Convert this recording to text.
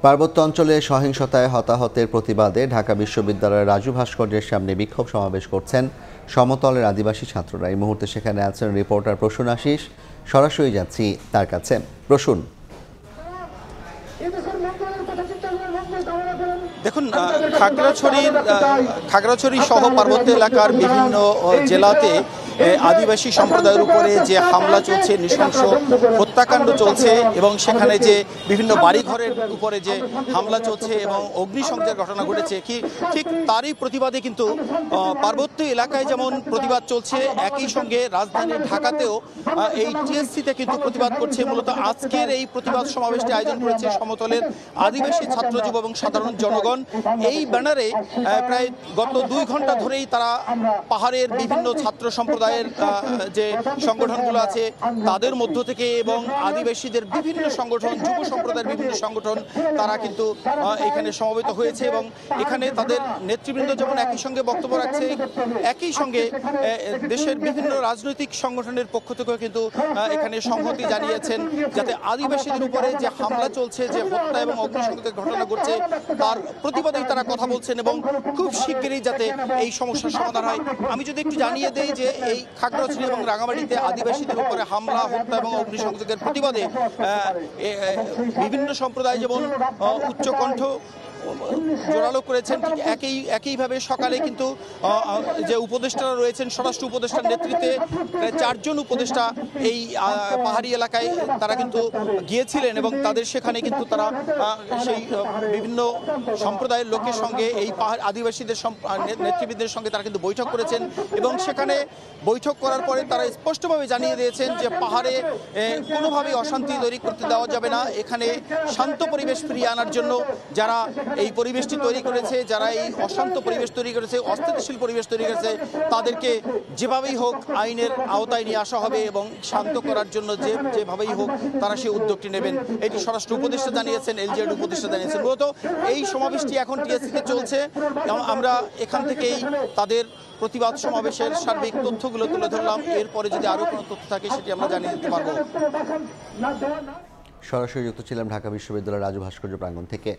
পার্বত্য অঞ্চলে সহিংসতায় হতাহতের প্রতিবাদে ঢাকা বিশ্ববিদ্যালয়ের রাজু ভাস্কর্যের সামনে বিক্ষোভ সমাবেশ করছেন সমতলের আদিবাসী ছাত্ররা। এই মুহূর্তে সেখানে আছেন রিপোর্টার প্রসূন আশিস। সরাসরি যাচ্ছি তার কাছে। প্রসূন, দেখুন, খাগড়াছড়ি সহ পার্বত্য এলাকার বিভিন্ন জেলাতে আদিবাসী সম্প্রদায়ের উপরে যে হামলা চলছে, নৃশংস হত্যাকাণ্ড চলছে এবং সেখানে যে বিভিন্ন বাড়িঘরের উপরে যে হামলা চলছে এবং অগ্নিসংযোগের ঘটনা ঘটেছে, ঠিক তারই প্রতিবাদে কিন্তু পার্বত্য এলাকায় যেমন প্রতিবাদ চলছে, একই সঙ্গে রাজধানী ঢাকাতেও এই টিএসসিতে কিন্তু প্রতিবাদ করছে। মূলত আজকের এই প্রতিবাদ সমাবেশটি আয়োজন করেছে সমতলের আদিবাসী ছাত্র যুব এবং সাধারণ জনগণ। এই ব্যানারে প্রায় গত 2 ঘন্টা ধরেই তারা পাহাড়ের বিভিন্ন ছাত্র সম্প্রদায়ের যে সংগঠনগুলো আছে তাদের মধ্য থেকে এবং আদিবাসীদের বিভিন্ন সংগঠন, যুব সম্প্রদায়ের বিভিন্ন সংগঠন, তারা কিন্তু এখানে সমবেত হয়েছে এবং এখানে তাদের নেতৃবৃন্দ যেমন একই সঙ্গে বক্তব্য রাখছে, একই সঙ্গে দেশের বিভিন্ন রাজনৈতিক সংগঠনের পক্ষ থেকেও কিন্তু এখানে সংহতি জানিয়েছেন, যাতে আদিবাসীদের উপরে যে হামলা চলছে, যে হত্যা এবং অগ্নিসংযোগের ঘটনা ঘটছে, তার প্রতিবাদেই তারা কথা বলছেন এবং খুব শিগগিরই যাতে এই সমস্যার সমাধান হয়। আমি যদি একটু জানিয়ে দেই যে এই খাগড়াছড়ি এবং রাঙামাটিতে আদিবাসীদের উপরে হামলা, হত্যা এবং অগ্নিসংযোগের প্রতিবাদে বিভিন্ন সম্প্রদায় যেমন উচ্চকণ্ঠ জোরালো করেছেন, ঠিক একইভাবে সকালে কিন্তু যে উপদেষ্টারা রয়েছেন, স্বরাষ্ট্র উপদেষ্টার নেতৃত্বে 4 জন উপদেষ্টা এই পাহাড়ি এলাকায় তারা কিন্তু গিয়েছিলেন এবং তাদের সেখানে কিন্তু তারা সেই বিভিন্ন সম্প্রদায়ের লোকের সঙ্গে, এই পাহাড় আদিবাসীদের নেতৃবৃন্দের সঙ্গে তারা কিন্তু বৈঠক করেছেন এবং সেখানে বৈঠক করার পরে তারা স্পষ্টভাবে জানিয়ে দিয়েছেন যে পাহাড়ে কোনোভাবেই অশান্তি তৈরি করতে দেওয়া যাবে না। এখানে শান্ত পরিবেশ ফিরিয়ে আনার জন্য যারা এই পরিবেশটি তৈরি করেছে, যারা এই অশান্ত পরিবেশ তৈরি করেছে, অস্থিতিশীল পরিবেশ তৈরি করেছে, তাদেরকে যেভাবেই হোক আইনের আওতায় নিয়ে আসা হবে এবং শান্ত করার জন্য যেভাবেই হোক তারা সেই উদ্যোগটি নেবেন। এটি স্বরাষ্ট্র উপদেষ্টা জানিয়েছেন, এলজেড উপদেষ্টা জানিয়েছেন। মূলত এই সমাবেশটি এখন টিএসসিতে চলছে। আমরা এখান থেকেই তাদের প্রতিবাদ সমাবেশের সার্বিক তথ্যগুলো তুলে ধরলাম। এরপরে যদি আরও কোনো তথ্য থাকে সেটি আমরা জানিয়ে দিতে পারবো। সরাসরি যুক্ত ছিলাম ঢাকা বিশ্ববিদ্যালয়ের রাজু ভাস্কর্য প্রাঙ্গণ থেকে।